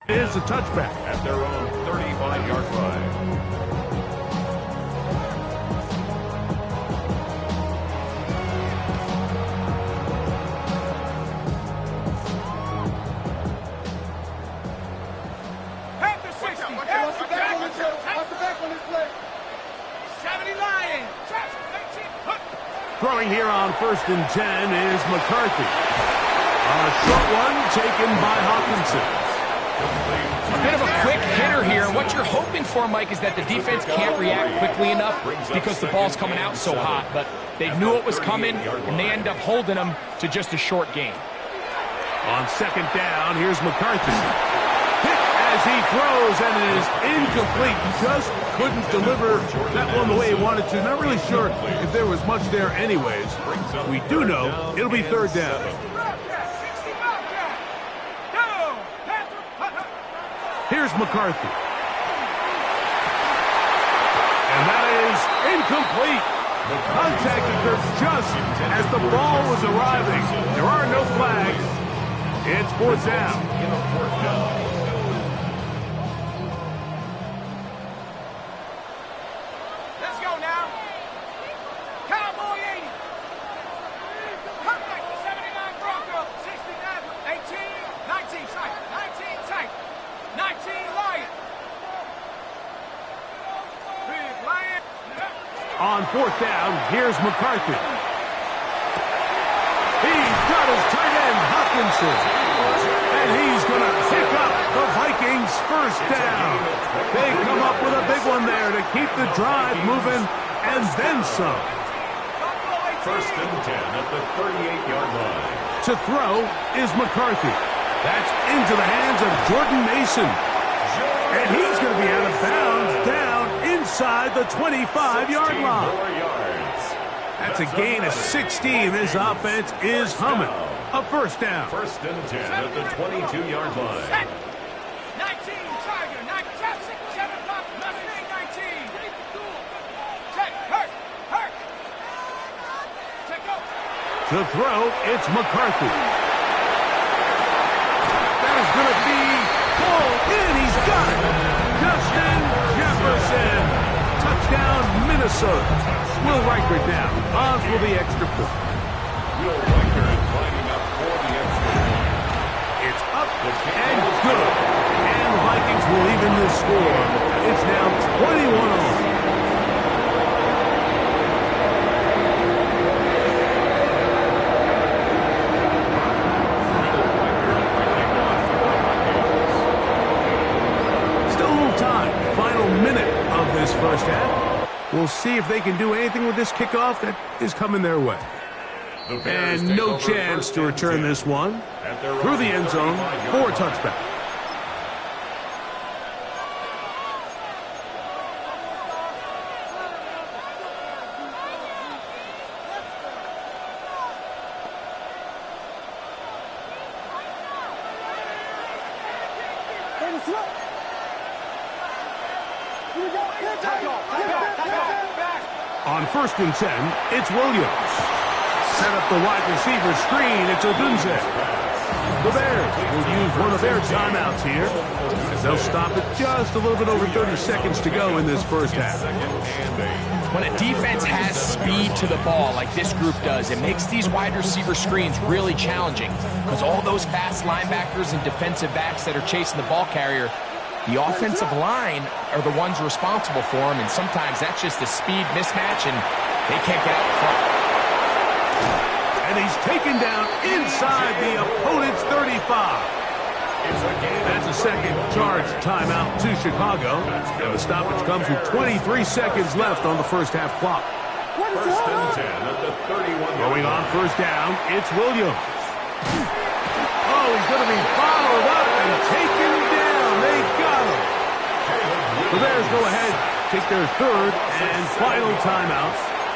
Is a touchback at their own 35-yard line. Throwing here on 1st and 10 is McCarthy. A short one taken by Hawkinson. A bit of a quick hitter here. What you're hoping for, Mike, is that the defense can't react quickly enough because the ball's coming out so hot. But they knew it was coming, and they end up holding them to just a short gain. On 2nd down, here's McCarthy. Hit as he throws, and it is incomplete. Just couldn't deliver that one the way he wanted to. Not really sure if there was much there anyways. We do know it'll be 3rd down. Here's McCarthy. And that is incomplete. Contact occurred just as the ball was arriving. There are no flags. It's 4th down. On 4th down, here's McCarthy. He's got his tight end, Hawkinson. And he's going to pick up the Vikings' 1st down. They come up with a big one there to keep the drive moving, and then some. 1st and 10 at the 38-yard line. To throw is McCarthy. That's into the hands of Jordan Mason. And he's going to be out of bounds down inside the 25-yard line. That's a gain of 16. This offense is humming. A 1st down. 1st and 10 at the 22-yard line. To throw, it's McCarthy. That is going to be pulled in. He's got it. Justin Jefferson. Touchdown, Minnesota. Will Reichert now on for the extra point. Will Reichert lining up for the extra point. It's up and good. And the Vikings will even this score. It's now 21-all. This 1st half. We'll see if they can do anything with this kickoff that is coming their way. And no chance to return this one through the end zone for a touchback. On 1st and 10, it's Williams. Set up the wide receiver screen. It's Odunze. The Bears will use one of their timeouts here. They'll stop it just a little bit over 30 seconds to go in this 1st half. When a defense has speed to the ball like this group does, it makes these wide receiver screens really challenging because all those fast linebackers and defensive backs that are chasing the ball carrier, the offensive line are the ones responsible for them, and sometimes that's just a speed mismatch, and they can't get out in front. And he's taken down inside the opponent's 35. That's a second charge timeout to Chicago. And the stoppage comes with 23 seconds left on the 1st half clock. 1st and 10 at the 31. Going on 1st down, it's Williams. Oh, he's going to be followed up and taken down. They got him. The Bears go ahead, take their 3rd and final timeout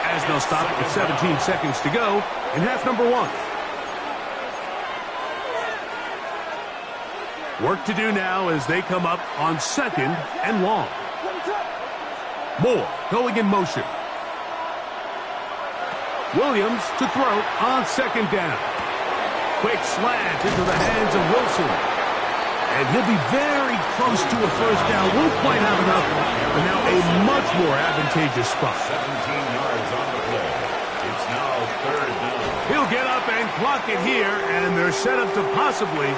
as they'll stop it with 17 seconds to go in half number 1. Work to do now as they come up on 2nd and long. Moore going in motion. Williams to throw on 2nd down. Quick slant into the hands of Wilson. And he'll be very close to a first down. Won't quite have enough, but now a much more advantageous spot. 17 yards on the play. It's now third down. He'll get up and clock it here, and they're set up to possibly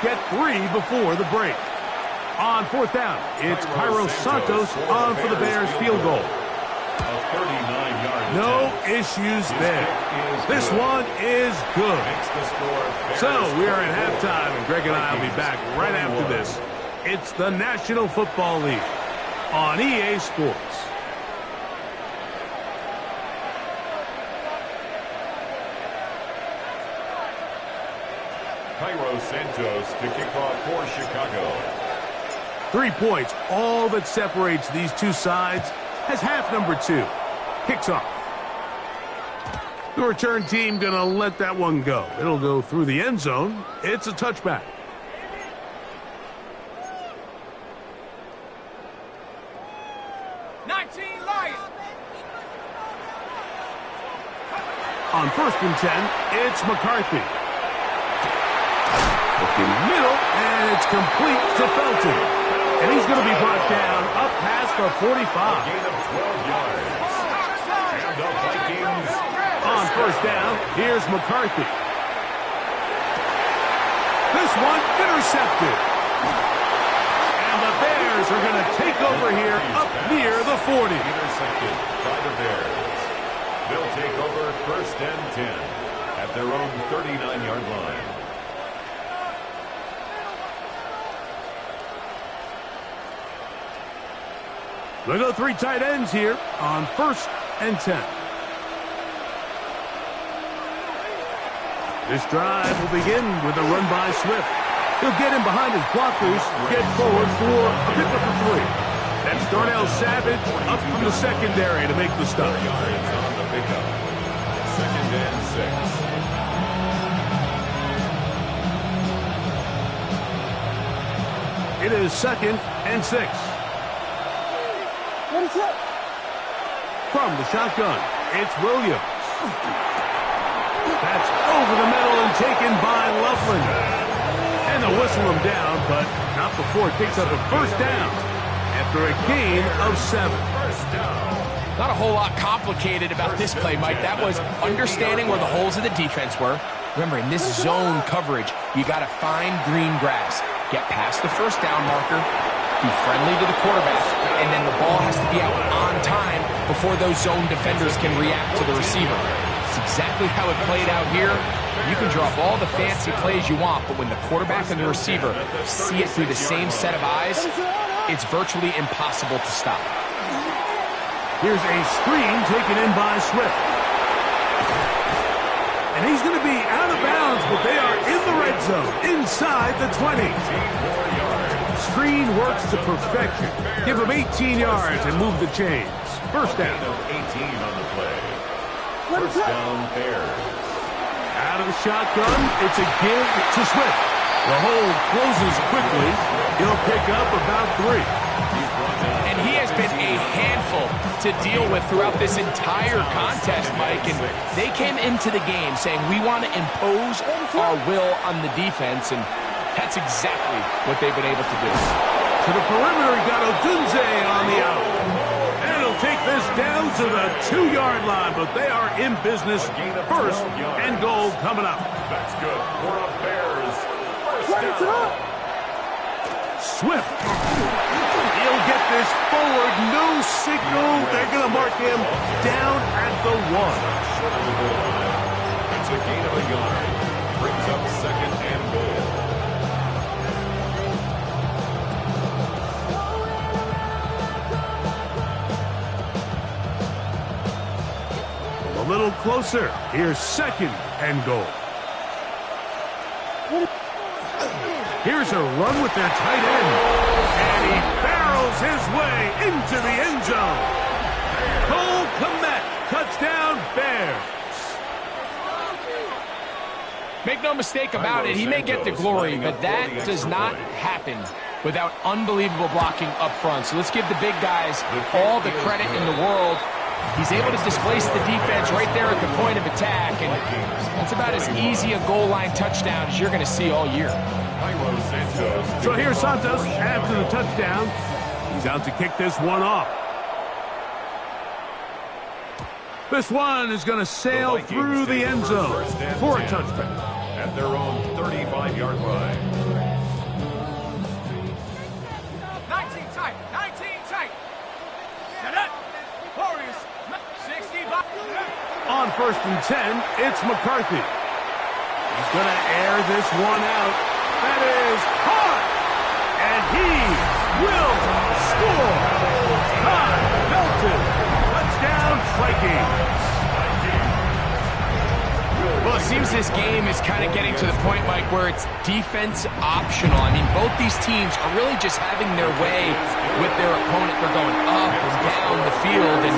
get 3 before the break. On fourth down, it's Cairo Santos on for the Bears field goal. A 39-yard No attempt. issues there. This one is good. Makes the score. So we are at halftime, and Greg and I will be back right after this. It's the National Football League on EA Sports. Cairo Santos to kick off for Chicago. 3 points, all that separates these two sides, as half number 2 kicks off. The return team going to let that one go. It'll go through the end zone. It's a touchback. On first and 10, it's McCarthy. Looking middle, and it's complete to Felton. And he's going to be brought down up past the 45. Gain of 12 yards. And the Vikings. On first down, here's McCarthy. This one intercepted. And the Bears are going to take over here up near the 40. Intercepted by the Bears. They'll take over first and 10 at their own 39-yard line. They go 3 tight ends here on first and 10. This drive will begin with a run by Swift. He'll get in behind his blockers, get forward for a pickup of 3. That's Darnell Savage up from the secondary to make the stop. 4 yards on the pickup. Second and 6. It is second and 6. What is that? From the shotgun, it's Williams. That's over the middle and taken by Loveland. And they'll whistle him down, but not before it picks up a first down after a gain of 7. First down. Not a whole lot complicated about this play, Mike. That was understanding where the holes of the defense were. Remember, in this zone coverage, you got to find green grass. Get past the first down marker, be friendly to the quarterback, and then the ball has to be out on time before those zone defenders can react to the receiver. It's exactly how it played out here. You can draw up all the fancy plays you want, but when the quarterback and the receiver see it through the same set of eyes, it's virtually impossible to stop. Here's a screen taken in by Swift. And he's going to be out of bounds, but they are in the red zone, inside the 20. Screen works to perfection. Give him 18 yards and move the chains. First down. 18 on the play. First down, Bears. Out of the shotgun, it's a give to Swift. The hole closes quickly. He'll pick up about 3. And he has been a handful to deal with throughout this entire contest, Mike. And they came into the game saying, we want to impose our will on the defense, and that's exactly what they've been able to do. To the perimeter, he got Odunze on the out. And he'll take this down to the 2-yard line, but they are in business. First and goal coming up. That's good for a Bears. First down. Swift. He'll get this forward. No signal. They're going to mark him down at the 1. Short of the goal line. It's a gain of a yard. Brings up second and goal. A little closer. Here's second and goal. Here's a run with their tight end. And he barrels his way into the end zone. Cole Kmet, touchdown Bears. Make no mistake about it, he may get the glory, but that does not happen without unbelievable blocking up front. So let's give the big guys all the credit in the world. He's able to displace the defense right there at the point of attack, and that's about as easy a goal line touchdown as you're going to see all year. Cairo Santos. So here's Santos after the touchdown. He's out to kick this one off. This one is going to sail through the end zone for a touchback. At their own 35-yard line. 19 tight, 19 tight. Set up. Warriors, 65. On 1st and 10, it's McCarthy. He's going to air this one out. That is caught. And he will score. Todd Felton. Touchdown, Vikings. Well, it seems this game is kind of getting to the point, Mike, where it's defense optional. I mean, both these teams are really just having their way with their opponent. They're going up and down the field. And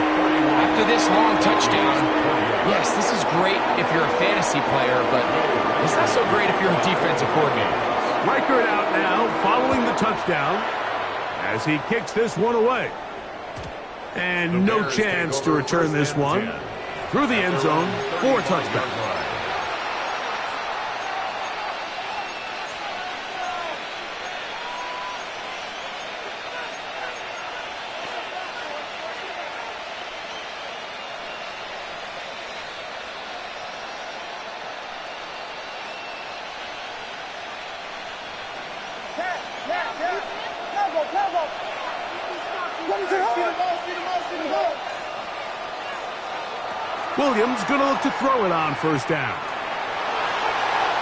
after this long touchdown, yes, this is great if you're a fantasy player, but it's not so great if you're a defensive coordinator. Reichert out now following the touchdown as he kicks this one away. And no chance to return this one through the end zone for a touchback. Williams going to look to throw it on 1st down.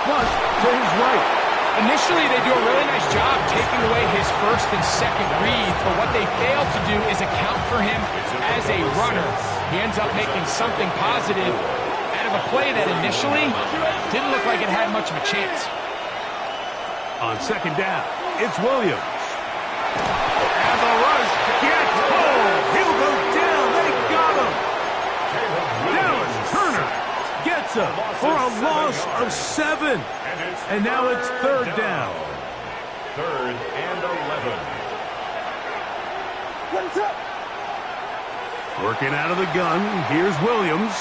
Flush to his right. Initially, they do a really nice job taking away his 1st and 2nd reads, but what they fail to do is account for him as a runner. He ends up making something positive out of a play that initially didn't look like it had much of a chance. On 2nd down, it's Williams. And the rush gets home. He'll go down. They got him. Dallas Turner gets him for a loss of 7. And now it's 3rd down. 3rd and 11. Working out of the gun. Here's Williams.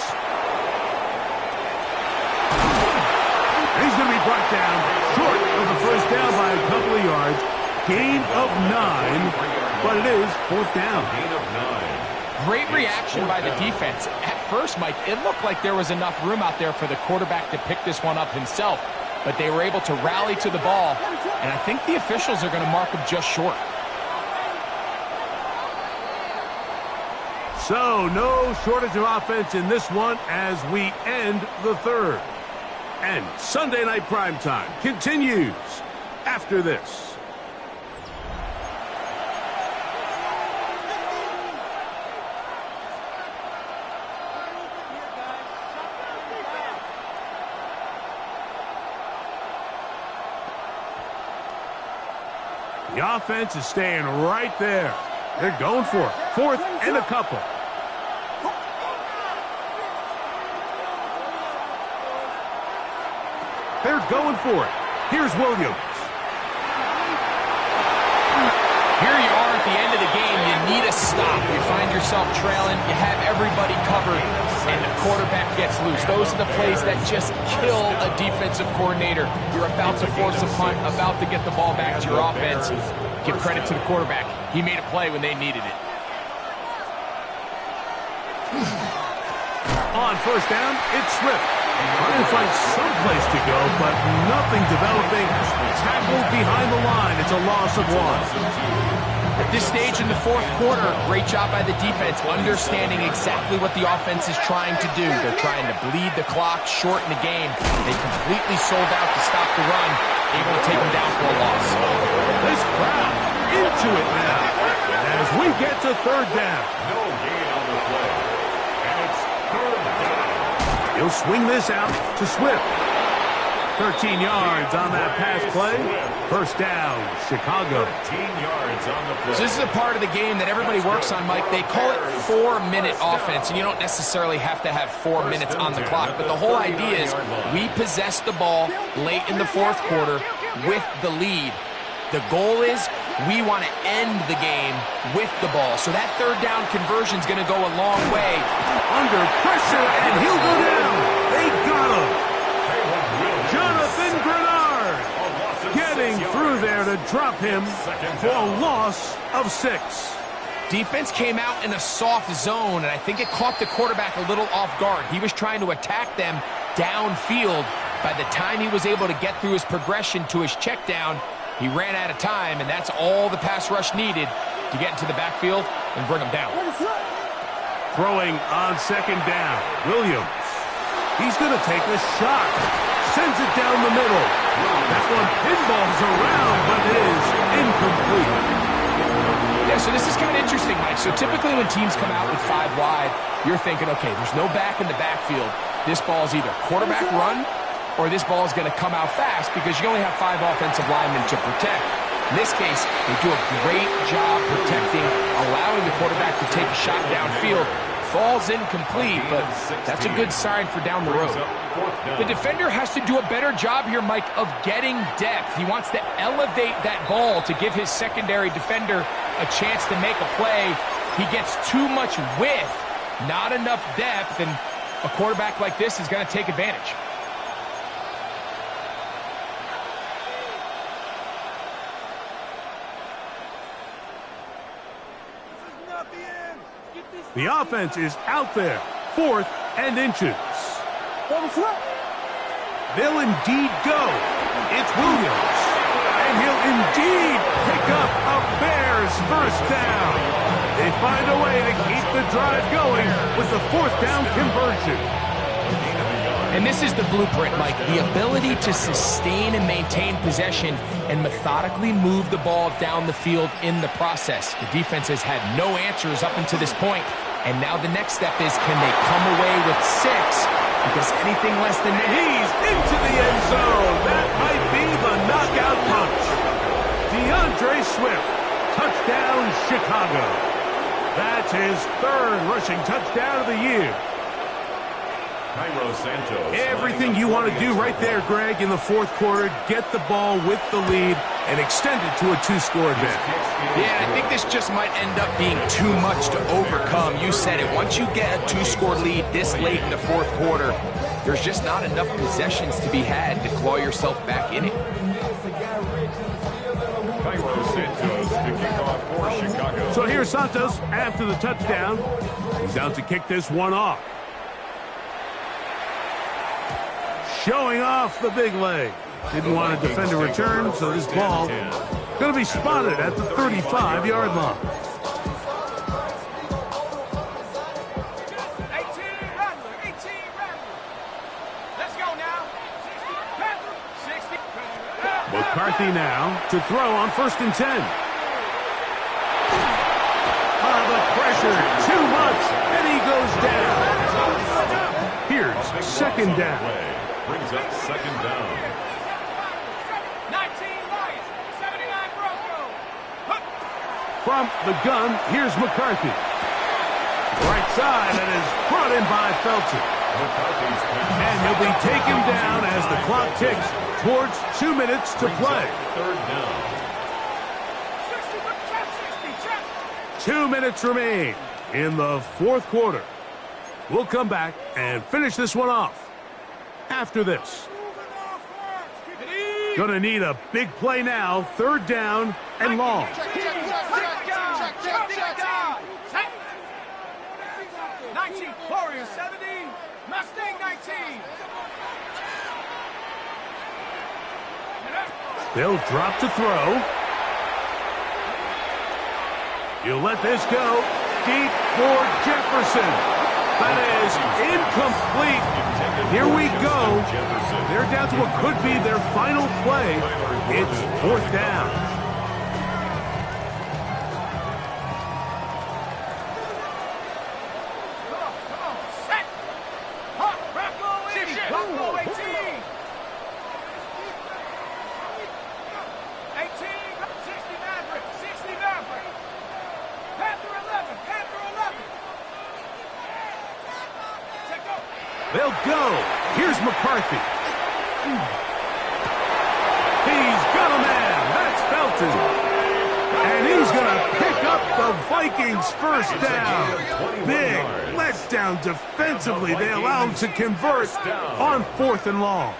He's going to be brought down short of the 1st down by a couple of yards. Gain of 9, but it is 4th down. Gain of 9. Great reaction by the defense. At first, Mike, it looked like there was enough room out there for the quarterback to pick this one up himself, but they were able to rally to the ball, and I think the officials are going to mark him just short. So, no shortage of offense in this one as we end the 3rd. And Sunday Night Primetime continues after this. The offense is staying right there. They're going for it. 4th and a couple. They're going for it. Here's Williams. Here you are at the end of the game. You need a stop. You find yourself trailing. You have everybody covered, and the quarterback gets loose. Those are the plays that just kill a defensive coordinator. You're about to force a punt, about to get the ball back to your offense. Give credit to the quarterback. He made a play when they needed it. On 1st down, it's Swift. Trying to find someplace to go, but nothing developing. Tackled behind the line. It's a loss of 1. At this stage in the 4th quarter, great job by the defense, understanding exactly what the offense is trying to do. They're trying to bleed the clock, shorten the game. They completely sold out to stop the run, able to take them down for a loss. This crowd into it now as we get to 3rd down. No gain on the play. And it's 3rd down. He'll swing this out to Swift. 13 yards on that pass play. 1st down, Chicago. 13 yards on the play. So this is a part of the game that everybody works on, Mike. They call it 4-minute offense, and you don't necessarily have to have 4 minutes on the clock. But the whole idea is we possess the ball late in the 4th quarter with the lead. The goal is we want to end the game with the ball. So that 3rd down conversion is going to go a long way. Under pressure, and he'll go down. They got him. Jonathan Grenard getting drop him for a loss of 6. Defense came out in a soft zone, and I think it caught the quarterback a little off guard. He was trying to attack them downfield. By the time he was able to get through his progression to his check down, he ran out of time, and that's all the pass rush needed to get into the backfield and bring him down. Throwing on 2nd down, Williams. He's going to take a shot. Sends it down the middle. That one pinballs around, but it is incomplete. Yeah, so this is kind of interesting, Mike. So typically when teams come out with 5 wide, you're thinking, okay, there's no back in the backfield. This ball is either quarterback run or this ball is going to come out fast because you only have 5 offensive linemen to protect. In this case, they do a great job protecting, allowing the quarterback to take a shot downfield. Falls incomplete, but that's a good sign for down the road. The defender has to do a better job here, Mike, of getting depth. He wants to elevate that ball to give his secondary defender a chance to make a play. He gets too much width, not enough depth, and a quarterback like this is going to take advantage. The offense is out there, 4th and inches. They'll indeed go. It's Williams. And he'll indeed pick up a Bears first down. They find a way to keep the drive going with the 4th down conversion. And this is the blueprint, Mike. The ability to sustain and maintain possession and methodically move the ball down the field in the process. The defense has had no answers up until this point. And now the next step is, can they come away with 6? Because anything less than that... He's into the end zone. That might be the knockout punch. DeAndre Swift, touchdown Chicago. That's his 3rd rushing touchdown of the year. Cairo Santos. Everything you want to do right there, Greg, in the 4th quarter. Get the ball with the lead and extend it to a 2-score advantage. Yeah, I think this just might end up being too much to overcome. You said it. Once you get a 2-score lead this late in the 4th quarter, there's just not enough possessions to be had to claw yourself back in it. Cairo Santos to kick off for Chicago. So here's Santos after the touchdown. He's out to kick this one off. Showing off the big leg. Didn't want to defend a return, so this ball going to be spotted at the 35-yard line. 18, Rattler, 18, Rattler. Let's go now. 60. McCarthy now to throw on 1st and 10. The pressure, too much, and he goes down. Here's 2nd down. Brings up 2nd down. 19 Lions, 79 Broncos. From the gun, here's McCarthy. Right side, and is brought in by Felton. And he'll be taken down as the clock ticks towards 2 minutes to play. 3rd down. 2 minutes remain in the 4th quarter. We'll come back and finish this one off after this. Gonna need a big play now. 3rd down and long. 19, Warriors 70, Mustang 19. They'll drop to throw. You let this go. Deep for Jefferson. That is incomplete. Here we go. They're down to what could be their final play. It's 4th down. They'll go. Here's McCarthy. He's got a man. That's Felton. And he's going to pick up the Vikings first down. Big letdown defensively. They allow him to convert on 4th and long.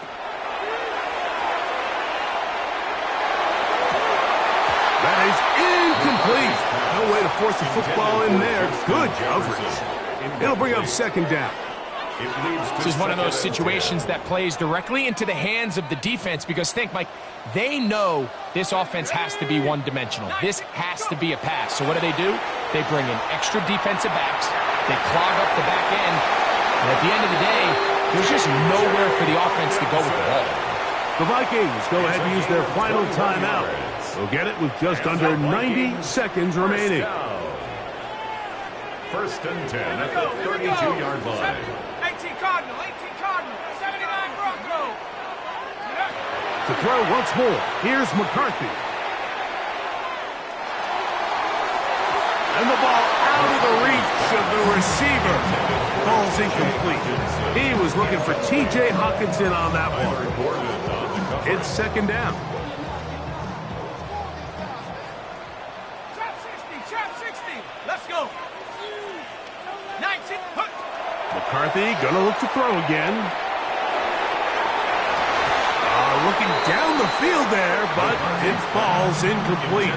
That is incomplete. No way to force the football in there. Good coverage. It'll bring up second down. This is one of those situations that plays directly into the hands of the defense because think, Mike, they know this offense has to be one-dimensional. This has to be a pass. So what do? They bring in extra defensive backs. They clog up the back end. And at the end of the day, there's just nowhere for the offense to go with the ball. The Vikings go ahead and use their final timeout. They'll get it with just under 90 seconds remaining. First and 10 at the 32-yard line. 18 Cardinal, 79 Bronco. To throw once more, here's McCarthy. And the ball out of the reach of the receiver. Ball's incomplete. He was looking for T.J. Hockenson on that one. It's second down. Trap 60. Let's go. 19. McCarthy gonna look to throw again. Looking down the field there, but it falls incomplete.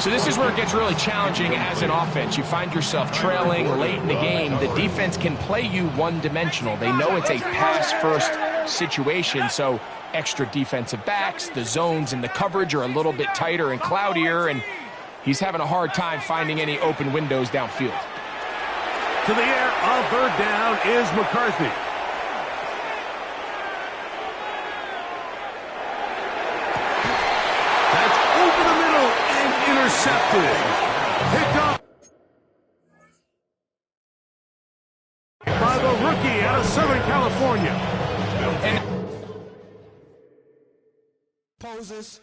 So this is where it gets really challenging as an offense. You find yourself trailing late in the game. The defense can play you one-dimensional. They know it's a pass-first situation, so extra defensive backs, the zones and the coverage are a little bit tighter and cloudier, and he's having a hard time finding any open windows downfield. To the air on third down is McCarthy. That's over the middle and intercepted. Picked up by the rookie out of Southern California. And poses.